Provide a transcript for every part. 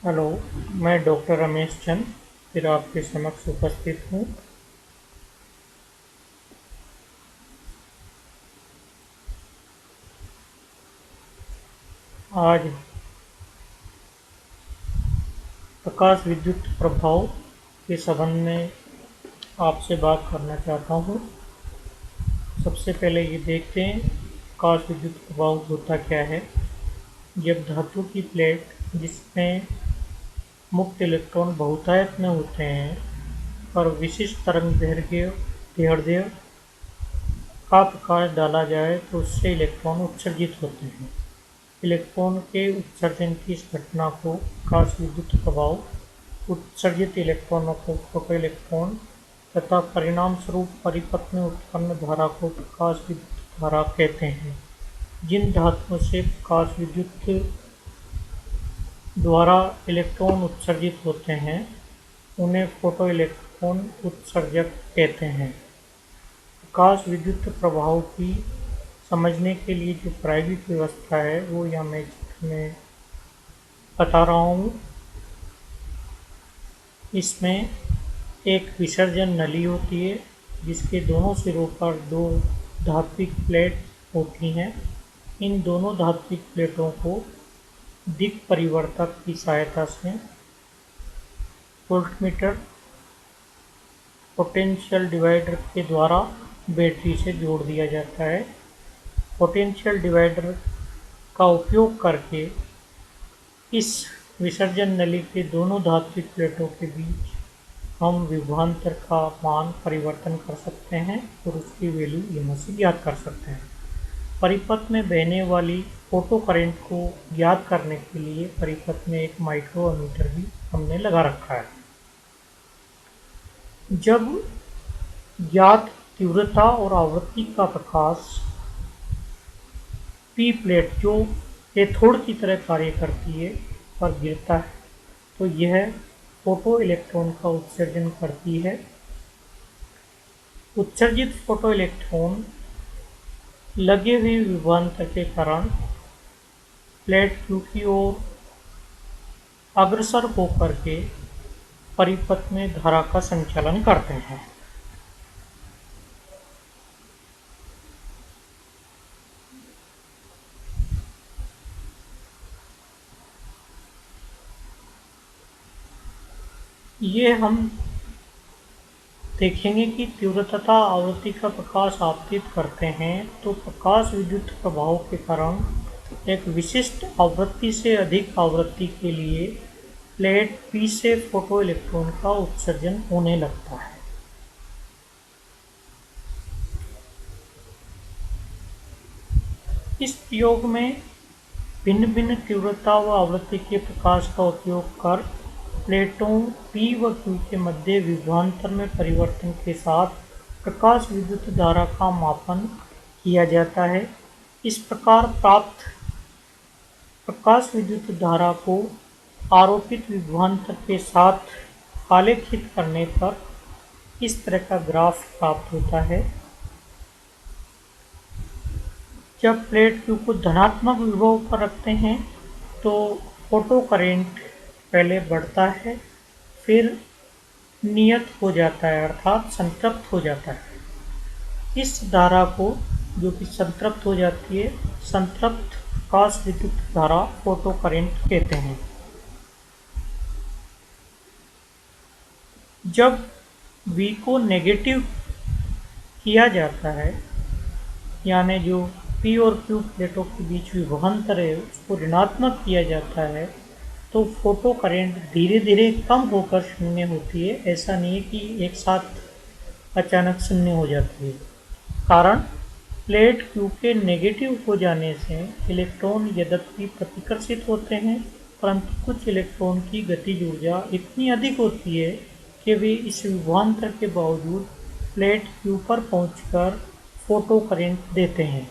Hello, मैं doctor Ramesh Chand फिर आपके समक्ष उपस्थित हूँ। आज प्रकाश विद्युत प्रभाव के संबंध में आपसे बात करना चाहता हूँ। सबसे पहले ये देखते हैं प्रकाश विद्युत प्रभाव होता क्या है। जब धातु की प्लेट जिसमें मुक्त इलेक्ट्रॉन बहुतायत में होते हैं पर विशिष्ट तरंग दैर्ध्य का प्रकाश डाला जाए तो उससे इलेक्ट्रॉन उत्सर्जित होते हैं। इलेक्ट्रॉन के उत्सर्जन की इस घटना को प्रकाश विद्युत प्रभाव, उत्सर्जित इलेक्ट्रॉनों को फोटोइलेक्ट्रॉन तथा परिणाम स्वरूप परिपथ में उत्पन्न धारा को प्रकाश विद्युत धारा कहते हैं। जिन धातुओं से प्रकाश विद्युत द्वारा इलेक्ट्रॉन उत्सर्जित होते हैं उन्हें फोटोइलेक्ट्रॉन उत्सर्जक कहते हैं। प्रकाश विद्युत प्रभाव की समझने के लिए जो प्रायोगिक व्यवस्था है वो यहाँ मैं चित्र में बता रहा हूँ। इसमें एक विसर्जन नली होती है जिसके दोनों सिरों पर दो धात्विक प्लेट होती हैं। इन दोनों धात्विक प्लेटों को दिक् परिवर्तक की सहायता से वोल्टमीटर पोटेंशियल डिवाइडर के द्वारा बैटरी से जोड़ दिया जाता है। पोटेंशियल डिवाइडर का उपयोग करके इस विसर्जन नली के दोनों धात्विक प्लेटों के बीच हम विभवांतर का मान परिवर्तन कर सकते हैं और उसकी वैल्यू यहाँ से ज्ञात कर सकते हैं। परिपथ में बहने वाली फोटो करंट को ज्ञात करने के लिए परिपथ में एक माइक्रोमीटर भी हमने लगा रखा है। जब ज्ञात तीव्रता और आवृत्ति का प्रकाश पी प्लेट जो कैथोड की तरह कार्य करती है पर गिरता है तो यह फोटो इलेक्ट्रॉन का उत्सर्जन करती है। उत्सर्जित फोटो इलेक्ट्रॉन लगे हुए विभवांतर के कारण प्लेट क्यू की ओर अग्रसर होकर के परिपथ में धारा का संचालन करते हैं। ये हम देखेंगे कि तीव्रता तथा आवृत्ति का प्रकाश आपतित करते हैं तो प्रकाश विद्युत प्रभाव के कारण एक विशिष्ट आवृत्ति से अधिक आवृत्ति के लिए प्लेट पी से फोटो इलेक्ट्रॉन का उत्सर्जन होने लगता है। इस प्रयोग में भिन्न भिन्न तीव्रता व आवृत्ति के प्रकाश का उपयोग कर प्लेटों P व Q के मध्य विभवांतर में परिवर्तन के साथ प्रकाश विद्युत धारा का मापन किया जाता है। इस प्रकार प्राप्त प्रकाश विद्युत धारा को आरोपित विभवांतर के साथ आलेखित करने पर इस तरह का ग्राफ प्राप्त होता है। जब प्लेट Q को धनात्मक विभव पर रखते हैं तो फोटो करंट पहले बढ़ता है फिर नियत हो जाता है अर्थात संतृप्त हो जाता है। इस धारा को जो कि संतृप्त हो जाती है संतृप्त प्रकाश विद्युत धारा फोटो करंट कहते हैं। जब V को नेगेटिव किया जाता है यानी जो P और Q प्लेटों के बीच विभवांतर है उसको ऋणात्मक किया जाता है तो फोटो करंट धीरे धीरे कम होकर शून्य होती है। ऐसा नहीं है कि एक साथ अचानक शून्य हो जाती है। कारण प्लेट Q के नेगेटिव हो जाने से इलेक्ट्रॉन यद्यपि प्रतिकर्षित होते हैं परंतु कुछ इलेक्ट्रॉन की गतिज ऊर्जा इतनी अधिक होती है कि वे इस विभवांतर के बावजूद प्लेट Q पर पहुंचकर फोटो करंट देते हैं।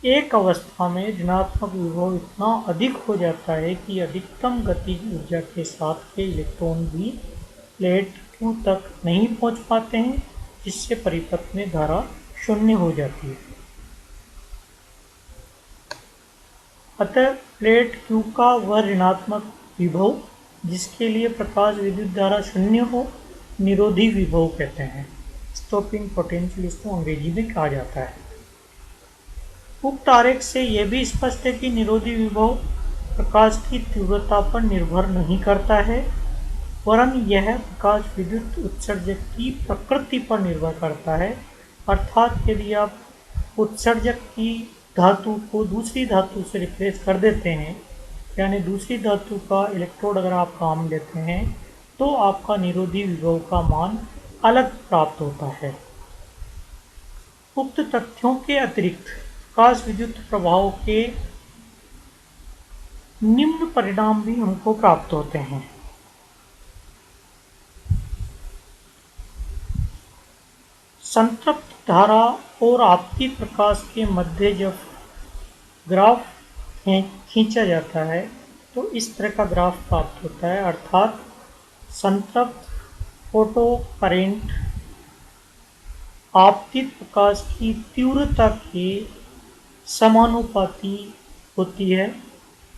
एक अवस्था में ऋणात्मक विभव इतना अधिक हो जाता है कि अधिकतम गतिज ऊर्जा के साथ के इलेक्ट्रॉन भी प्लेट Q तक नहीं पहुंच पाते हैं जिससे परिपथ में धारा शून्य हो जाती है। अतः प्लेट Q का वह ऋणात्मक विभव जिसके लिए प्रकाश विद्युत धारा शून्य हो, निरोधी विभव कहते हैं। स्टॉपिंग पोटेंशियल इसको अंग्रेजी में कहा जाता है। उक्त आरेख से यह भी स्पष्ट है कि निरोधी विभव प्रकाश की तीव्रता पर निर्भर नहीं करता है, वरन यह प्रकाश विद्युत उत्सर्जक की प्रकृति पर निर्भर करता है। अर्थात यदि आप उत्सर्जक की धातु को दूसरी धातु से रिप्लेस कर देते हैं, यानी दूसरी धातु का इलेक्ट्रोड अगर आप काम लेते हैं, तो आपका निरोधी विभव का मान अलग प्राप्त होता है। उक्त तथ्यों के अतिरिक्त प्रकाश विद्युत प्रभाव के निम्न परिणाम भी हमको प्राप्त होते हैं। संतृप्त धारा और आपतित प्रकाश के मध्य जब ग्राफ खींचा जाता है तो इस तरह का ग्राफ प्राप्त होता है, अर्थात संतृप्त फोटो करेंट आपतित प्रकाश की तीव्रता के समानुपाती होती है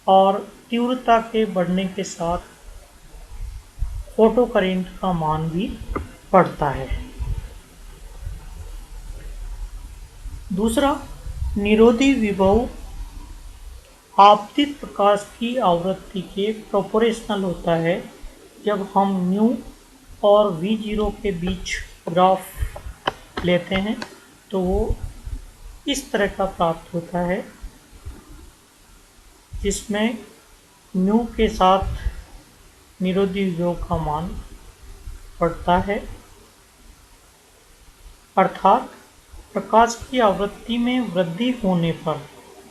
और तीव्रता के बढ़ने के साथ फोटो करेंट का मान भी बढ़ता है। दूसरा, निरोधी विभव आपतित प्रकाश की आवृत्ति के प्रोपोर्शनल होता है। जब हम न्यू और V0 के बीच ग्राफ लेते हैं तो वो इस तरह का प्राप्त होता है, जिसमें न्यू के साथ निरोधी विभव का मान बढ़ता है, अर्थात प्रकाश की आवृत्ति में वृद्धि होने पर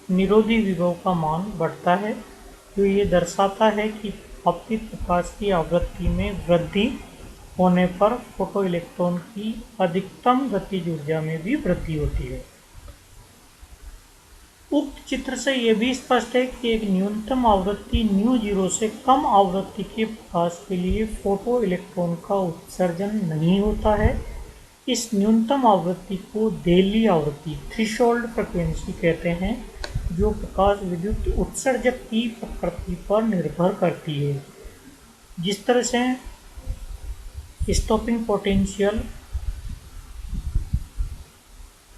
निरोधी विभव का मान बढ़ता है, जो ये दर्शाता है कि आपतित प्रकाश की आवृत्ति में वृद्धि होने पर फोटो इलेक्ट्रॉन की अधिकतम गतिज ऊर्जा में भी वृद्धि होती है। उक्त चित्र से यह भी स्पष्ट है कि एक न्यूनतम आवृत्ति ν0 से कम आवृत्ति के प्रकाश के लिए फोटो इलेक्ट्रॉन का उत्सर्जन नहीं होता है। इस न्यूनतम आवृत्ति को देली आवृत्ति थ्रेशोल्ड फ्रीक्वेंसी कहते हैं, जो प्रकाश विद्युत उत्सर्जक की प्रकृति पर निर्भर करती है। जिस तरह से स्टॉपिंग पोटेंशियल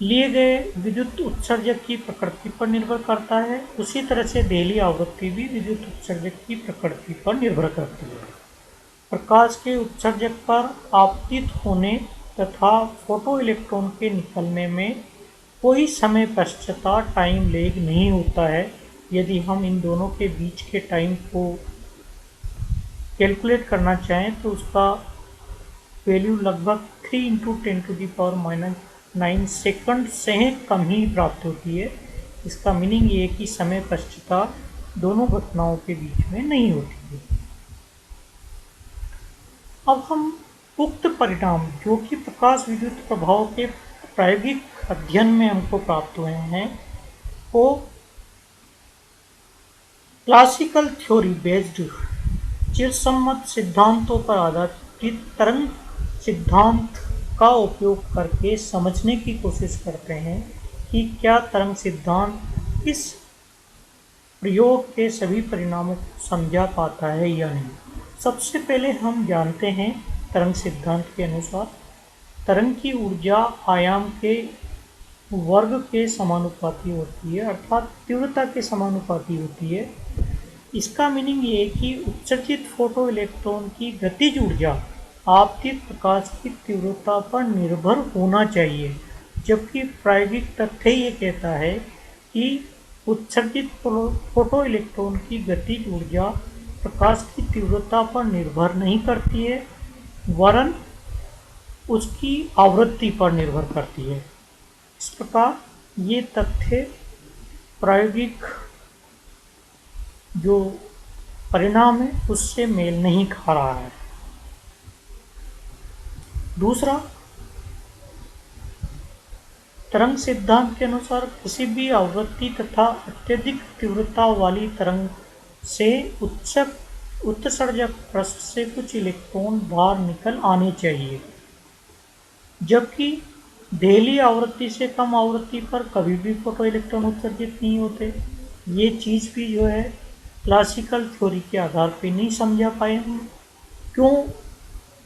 लिए गए विद्युत उत्सर्जक की प्रकृति पर निर्भर करता है, उसी तरह से देली आवृत्ति भी विद्युत उत्सर्जक की प्रकृति पर निर्भर करती है। प्रकाश के उत्सर्जक पर आपतित होने तथा फोटो इलेक्ट्रॉन के निकलने में कोई समय पश्चात टाइम लेग नहीं होता है। यदि हम इन दोनों के बीच के टाइम को कैलकुलेट करना चाहें तो उसका वैल्यू लगभग 3 × 10⁻⁹ सेकंड से कम ही प्राप्त होती है। इसका मीनिंग ये है कि समय पश्चात दोनों घटनाओं के बीच में नहीं होती है। अब हम उक्त परिणाम, जो कि प्रकाश विद्युत प्रभाव के प्रायोगिक अध्ययन में हमको प्राप्त हुए हैं, को क्लासिकल थ्योरी बेस्ड चिरसम्मत सिद्धांतों पर आधारित तरंग सिद्धांत का उपयोग करके समझने की कोशिश करते हैं कि क्या तरंग सिद्धांत इस प्रयोग के सभी परिणामों को समझा पाता है या नहीं। सबसे पहले हम जानते हैं तरंग सिद्धांत के अनुसार तरंग की ऊर्जा आयाम के वर्ग के समानुपाती होती है, अर्थात तीव्रता के समानुपाती होती है। इसका मीनिंग ये है कि उत्सर्जित फोटो इलेक्ट्रॉन की गतिज ऊर्जा आपतित प्रकाश की तीव्रता पर निर्भर होना चाहिए, जबकि प्रायोगिक तथ्य ये कहता है कि उत्सर्जित फोटो इलेक्ट्रॉन की गतिज ऊर्जा प्रकाश की तीव्रता पर निर्भर नहीं करती है, वरन उसकी आवृत्ति पर निर्भर करती है। इस प्रकार ये तथ्य प्रायोगिक जो परिणाम है उससे मेल नहीं खा रहा है। दूसरा, तरंग सिद्धांत के अनुसार किसी भी आवृत्ति तथा अत्यधिक तीव्रता वाली तरंग से उत्सर्जक पृष्ठ से कुछ इलेक्ट्रॉन बाहर निकल आने चाहिए, जबकि देली आवृत्ति से कम आवृत्ति पर कभी भी फोटो इलेक्ट्रॉन उत्सर्जित नहीं होते। ये चीज़ भी जो है क्लासिकल थ्योरी के आधार पे नहीं समझा पाए हैं। क्यों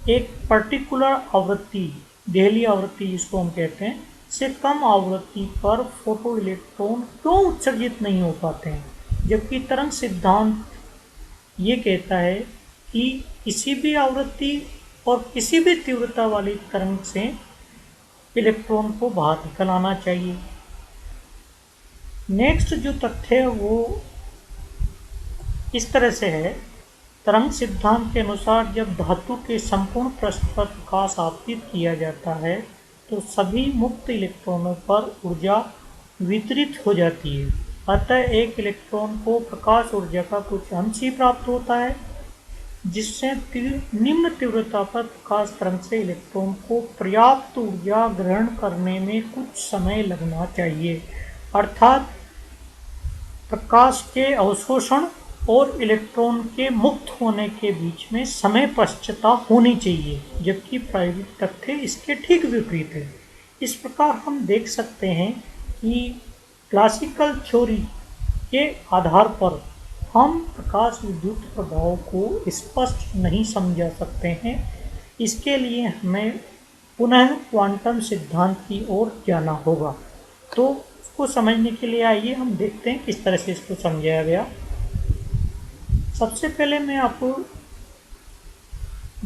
एक पर्टिकुलर आवृत्ति, देहली आवृत्ति जिसको हम कहते हैं, से कम आवृत्ति पर फोटो इलेक्ट्रॉन क्यों उत्सर्जित नहीं हो पाते हैं, जबकि तरंग सिद्धांत ये कहता है कि किसी भी आवृत्ति और किसी भी तीव्रता वाली तरंग से इलेक्ट्रॉन को बाहर निकल आना चाहिए। नेक्स्ट जो तथ्य है वो इस तरह से है, तरंग सिद्धांत के अनुसार जब धातु के संपूर्ण पृष्ठ पर प्रकाश आपतित किया जाता है तो सभी मुक्त इलेक्ट्रॉनों पर ऊर्जा वितरित हो जाती है। अतः एक इलेक्ट्रॉन को प्रकाश ऊर्जा का कुछ अंश ही प्राप्त होता है, जिससे निम्न तीव्रता पर प्रकाश तरंग से इलेक्ट्रॉन को पर्याप्त ऊर्जा ग्रहण करने में कुछ समय लगना चाहिए। अर्थात प्रकाश के अवशोषण और इलेक्ट्रॉन के मुक्त होने के बीच में समय पश्चता होनी चाहिए, जबकि प्रायोगिक तथ्य इसके ठीक विपरीत है। इस प्रकार हम देख सकते हैं कि क्लासिकल थ्योरी के आधार पर हम प्रकाश विद्युत प्रभाव को स्पष्ट नहीं समझा सकते हैं। इसके लिए हमें पुनः क्वांटम सिद्धांत की ओर जाना होगा। तो उसको समझने के लिए आइए हम देखते हैं किस तरह से इसको समझाया गया। सबसे पहले मैं आपको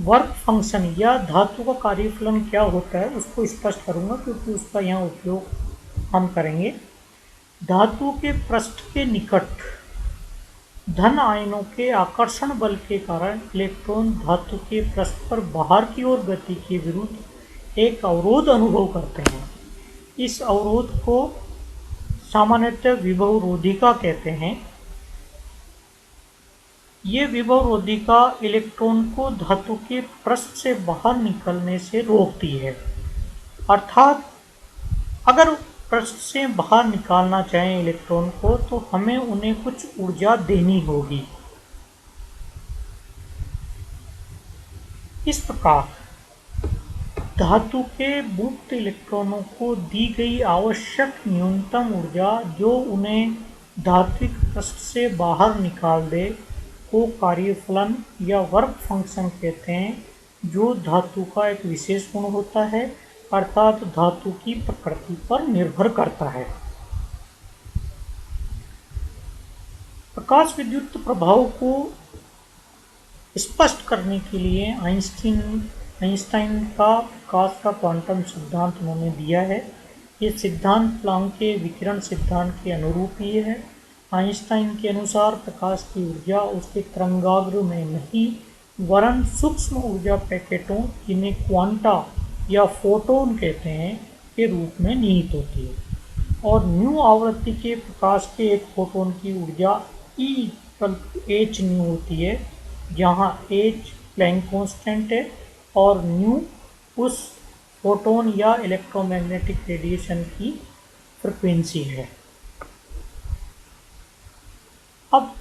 वर्क फंक्शन या धातु का कार्यफलन क्या होता है उसको स्पष्ट करूंगा, क्योंकि उसका यहाँ उपयोग हम करेंगे। धातु के पृष्ठ के निकट धन आयनों के आकर्षण बल के कारण इलेक्ट्रॉन धातु के पृष्ठ पर बाहर की ओर गति के विरुद्ध एक अवरोध अनुभव करते हैं। इस अवरोध को सामान्यतः विभवरोधिका कहते हैं। ये विभवरोधिका इलेक्ट्रॉन को धातु के पृष्ठ से बाहर निकलने से रोकती है। अर्थात अगर पृष्ठ से बाहर निकालना चाहें इलेक्ट्रॉन को तो हमें उन्हें कुछ ऊर्जा देनी होगी। इस प्रकार धातु के मुक्त इलेक्ट्रॉनों को दी गई आवश्यक न्यूनतम ऊर्जा जो उन्हें धात्विक पृष्ठ से बाहर निकाल दे को कार्यफलन या वर्क फंक्शन कहते हैं, जो धातु का एक विशेष गुण होता है, अर्थात धातु की प्रकृति पर निर्भर करता है। प्रकाश विद्युत प्रभाव को स्पष्ट करने के लिए आइंस्टाइन का प्रकाश का क्वांटम सिद्धांत उन्होंने दिया है। ये सिद्धांत प्लांक के विकिरण सिद्धांत के अनुरूप ही है। आइंस्टाइन के अनुसार प्रकाश की ऊर्जा उसके तरंगाग्र में नहीं वरन सूक्ष्म ऊर्जा पैकेटों, जिन्हें क्वांटा या फोटोन कहते हैं, के रूप में निहित होती है। और न्यू आवृत्ति के प्रकाश के एक फोटोन की ऊर्जा E=h न्यू होती है, जहाँ h प्लैंक कांस्टेंट है और न्यू उस फोटोन या इलेक्ट्रोमैग्नेटिक रेडिएशन की फ्रिक्वेंसी है। अब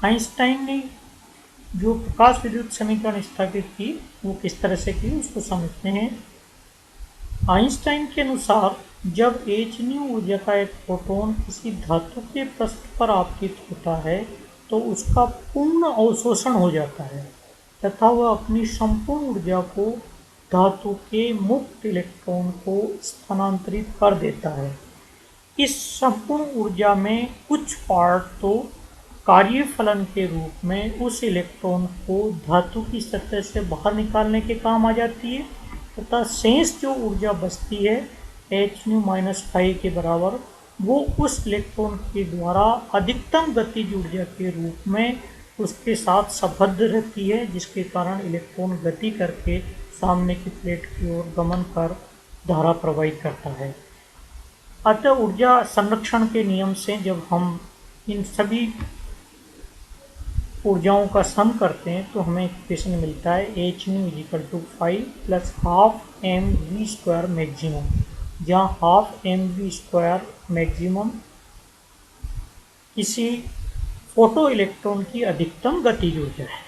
आइंस्टाइन ने जो प्रकाश विद्युत समीकरण स्थापित की वो किस तरह से की उसको समझते हैं। आइंस्टाइन के अनुसार जब h न्यू ऊर्जा का एक फोटोन किसी धातु के पृष्ठ पर आपतित होता है तो उसका पूर्ण अवशोषण हो जाता है तथा वह अपनी संपूर्ण ऊर्जा को धातु के मुक्त इलेक्ट्रॉन को स्थानांतरित कर देता है। इस संपूर्ण ऊर्जा में कुछ पार्ट तो कार्यफलन के रूप में उस इलेक्ट्रॉन को धातु की सतह से बाहर निकालने के काम आ जाती है तथा शेष जो ऊर्जा बचती है h⁻ के बराबर, वो उस इलेक्ट्रॉन के द्वारा अधिकतम गतिज ऊर्जा के रूप में उसके साथ संबद्ध रहती है, जिसके कारण इलेक्ट्रॉन गति करके सामने की प्लेट की ओर गमन कर धारा प्रवाहित करता है। अतः ऊर्जा संरक्षण के नियम से जब हम इन सभी ऊर्जाओं का सम करते हैं तो हमें इक्वेशन मिलता है h⁻ 5 + ½ mv² मैक्सिमम, जहाँ ½ mv² मैक्सिमम किसी फोटो इलेक्ट्रॉन की अधिकतम गतिज ऊर्जा है,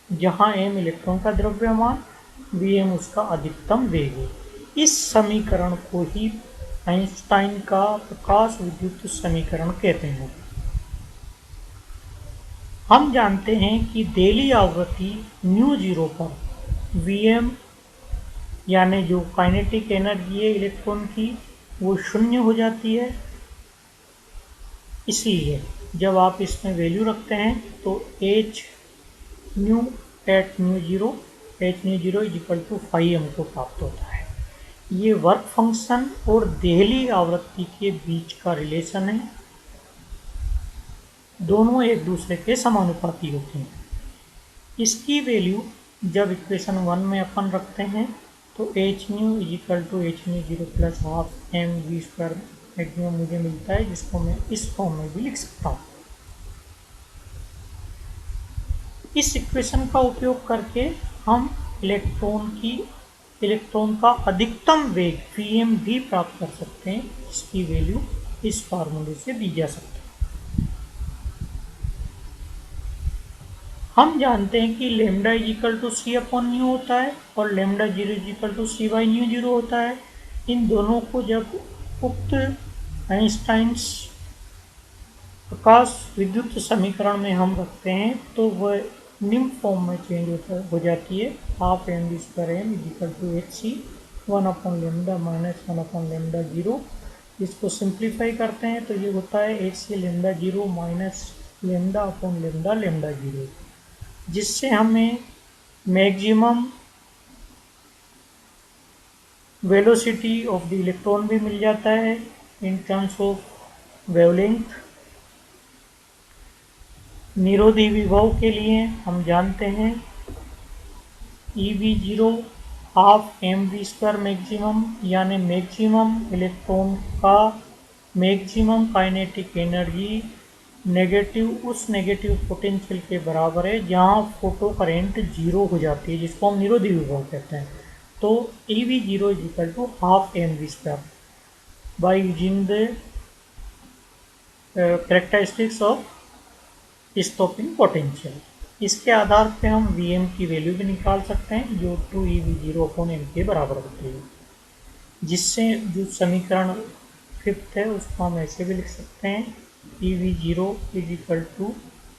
जहाँ m इलेक्ट्रॉन का द्रव्यमान, Vm उसका अधिकतम वेग है। इस समीकरण को ही आइंस्टाइन का प्रकाश विद्युत समीकरण कहते हैं। हम जानते हैं कि देली आवृत्ति न्यू जीरो पर Vm यानी जो काइनेटिक एनर्जी है इलेक्ट्रॉन की वो शून्य हो जाती है। इसलिए जब आप इसमें वैल्यू रखते हैं तो H nu at nu zero is equal to 5 हमको प्राप्त होता है। ये वर्क फंक्शन और देहली आवृत्ति के बीच का रिलेशन है, दोनों एक दूसरे के समानुपाती होते हैं। इसकी वैल्यू जब इक्वेशन 1 में अपन रखते हैं तो H nu is equal to H nu zero plus half M V square maximum मुझे मिलता है, जिसको मैं इस फॉर्म में भी लिख सकता हूँ। इस इक्वेशन का उपयोग करके हम इलेक्ट्रॉन का अधिकतम वेग Vm भी प्राप्त कर सकते हैं, जिसकी वैल्यू इस फार्मूले से दी जा सकती है। हम जानते हैं कि lambda is equal to C upon nu होता है और lambda zero is equal to C by nu zero होता है। इन दोनों को जब उक्त आइंस्टाइन्स प्रकाश विद्युत समीकरण में हम रखते हैं तो वह निम्न फॉर्म में चेंज हो जाती है, half M V square M is equal to H C 1 upon lambda minus 1 upon lambda zero. इसको सिंप्लीफाई करते हैं तो ये होता है H C lambda zero minus lambda upon lambda zero, जिससे हमें maximum velocity of the electron भी मिल जाता है इन टर्म्स ऑफ वेवलेंथ। निरोधी विभव के लिए हम जानते हैं EV0 half M V square maximum, यानी मैक्सिमम इलेक्ट्रॉन का मैक्सिमम काइनेटिक एनर्जी उस नेगेटिव पोटेंशियल के बराबर है जहाँ फोटो करेंट जीरो हो जाती है, जिसको हम निरोधी विभव कहते हैं। तो EV0 is equal to half M V square by using the characteristics of stopping potential. इसके आधार पे हम Vm की वैल्यू भी निकाल सकते हैं जो 2EV0 अपॉन एम के बराबर होती है, जिससे जो समीकरण 5th है उसको हम ऐसे भी लिख सकते हैं EV0 is equal to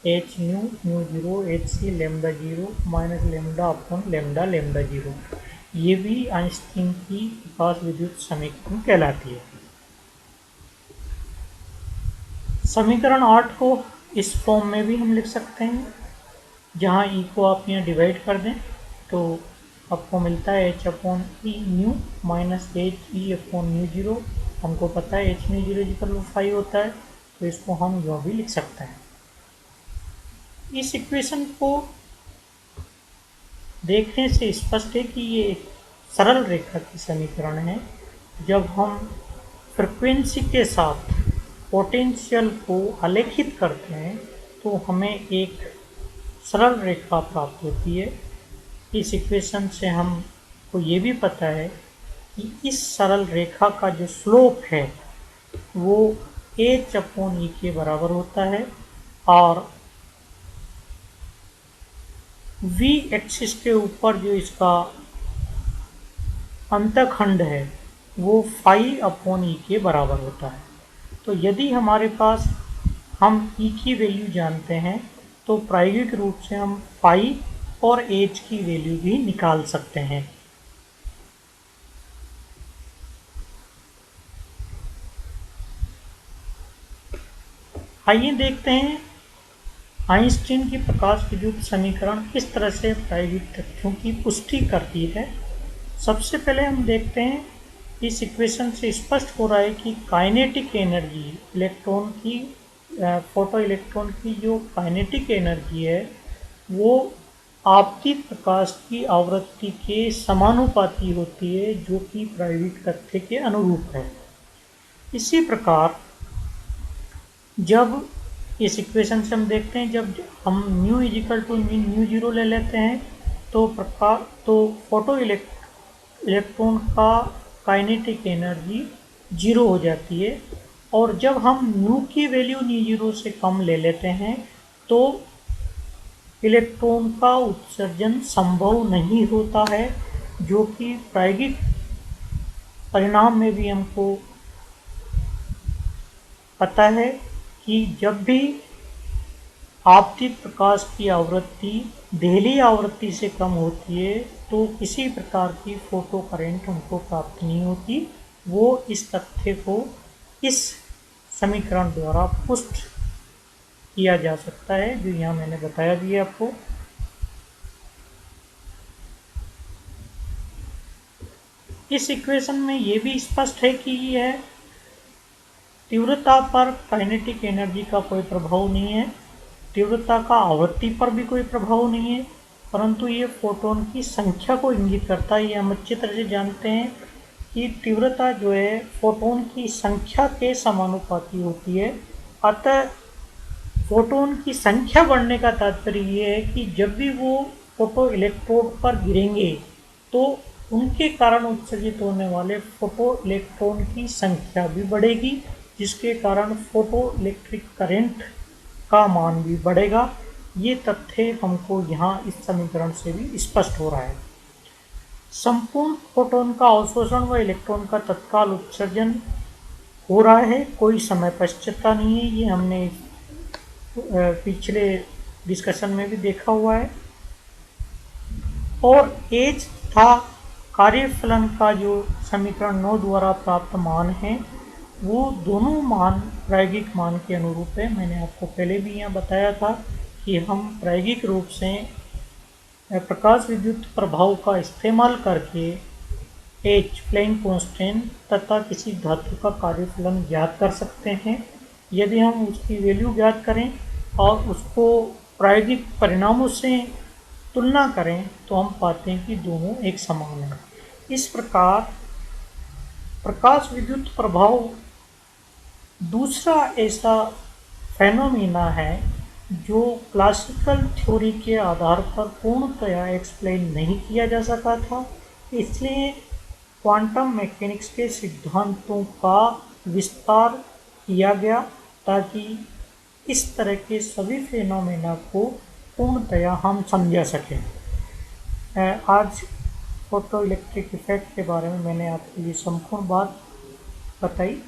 H nu zero H C lambda zero minus lambda upon lambda zero. ये भी आइंस्टीन की प्रकाश विद्युत समीकरण कहलाती है। समीकरण 8 को इस फॉर्म में भी हम लिख सकते हैं, जहाँ ई को आप यहाँ डिवाइड कर दें तो आपको मिलता है h upon e nu minus h e upon nu zero. हमको पता है एच न्यू जीरो इक्वल 5 होता है, तो इसको हम यूँ भी लिख सकते हैं। इस इक्वेशन को देखने से स्पष्ट है कि ये एक सरल रेखा की समीकरण है। जब हम फ्रिक्वेंसी के साथ पोटेंशियल को आलेखित करते हैं तो हमें एक सरल रेखा प्राप्त होती है। इस इक्वेशन से हमको ये भी पता है कि इस सरल रेखा का जो स्लोप है वो एच अपॉन ई के बराबर होता है और v एक्सिस के ऊपर जो इसका अंतखंड है वो फाई अपॉन ई के बराबर होता है। तो यदि हमारे पास हम ई की वैल्यू जानते हैं तो प्रायोगिक रूप से हम फाई और एच की वैल्यू भी निकाल सकते हैं। आइए देखते हैं आइंस्टीन की प्रकाश विद्युत समीकरण किस तरह से प्रायोगिक तथ्यों की पुष्टि करती है। सबसे पहले हम देखते हैं इस इक्वेशन से स्पष्ट हो रहा है कि काइनेटिक एनर्जी इलेक्ट्रॉन की फोटो इलेक्ट्रॉन की जो काइनेटिक एनर्जी है वो आपतित प्रकाश की आवृत्ति के समानुपाती होती है, जो कि प्रायोगिक तथ्य के अनुरूप है। इसी प्रकार जब इस इक्वेशन से हम देखते हैं जब हम nu is equal to nu zero ले लेते हैं तो फोटो इलेक्ट्रॉन का काइनेटिक एनर्जी जीरो हो जाती है, और जब हम न्यू की वैल्यू न्यू जीरो से कम ले लेते हैं तो इलेक्ट्रॉन का उत्सर्जन संभव नहीं होता है, जो कि प्रायोगिक परिणाम में भी हमको पता है कि जब भी आपतित प्रकाश की आवृत्ति देहली आवृत्ति से कम होती है तो किसी प्रकार की फोटो करंट उनको प्राप्त नहीं होती। वो इस तथ्य को इस समीकरण द्वारा पुष्ट किया जा सकता है, जो यहाँ मैंने बताया भी है आपको। इस इक्वेशन में ये भी स्पष्ट है कि यह तीव्रता पर काइनेटिक एनर्जी का कोई प्रभाव नहीं है, तीव्रता का आवृत्ति पर भी कोई प्रभाव नहीं है, परंतु ये फोटोन की संख्या को इंगित करता है। ये हम अच्छी तरह से जानते हैं कि तीव्रता जो है फोटोन की संख्या के समानुपाती होती है। अतः फोटोन की संख्या बढ़ने का तात्पर्य ये है कि जब भी वो फोटो इलेक्ट्रोड पर गिरेंगे तो उनके कारण उत्सर्जित होने वाले फोटो इलेक्ट्रॉन की संख्या भी बढ़ेगी, जिसके कारण फोटो इलेक्ट्रिक करंट का मान भी बढ़ेगा। ये तथ्य हमको यहाँ इस समीकरण से भी स्पष्ट हो रहा है। संपूर्ण फोटोन का अवशोषण व इलेक्ट्रॉन का तत्काल उत्सर्जन हो रहा है, कोई समय पश्चात नहीं है। ये हमने पिछले डिस्कशन में भी देखा हुआ है। और एच था कार्यफलन का जो समीकरण 9 द्वारा प्राप्त मान है, वो दोनों मान प्रायोगिक मान के अनुरूप है। मैंने आपको पहले भी यहाँ बताया था कि हम प्रायोगिक रूप से प्रकाश विद्युत प्रभाव का इस्तेमाल करके एच प्लेन कांस्टेंट तथा किसी धातु का कार्यफलन ज्ञात कर सकते हैं। यदि हम उसकी वैल्यू ज्ञात करें और उसको प्रायोगिक परिणामों से तुलना करें तो हम पाते हैं कि दोनों एक समान हैं। इस प्रकार प्रकाश विद्युत प्रभाव दूसरा ऐसा फेनोमेना है जो क्लासिकल थ्योरी के आधार पर पूर्णतया एक्सप्लेन नहीं किया जा सका था। इसलिए क्वांटम मैकेनिक्स के सिद्धांतों का विस्तार किया गया ताकि इस तरह के सभी फेनोमेना को पूर्णतया हम समझा सकें। आज फोटो इलेक्ट्रिक इफेक्ट के बारे में मैंने आपके लिए संपूर्ण बात बताई।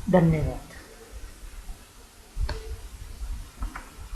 धन्यवाद।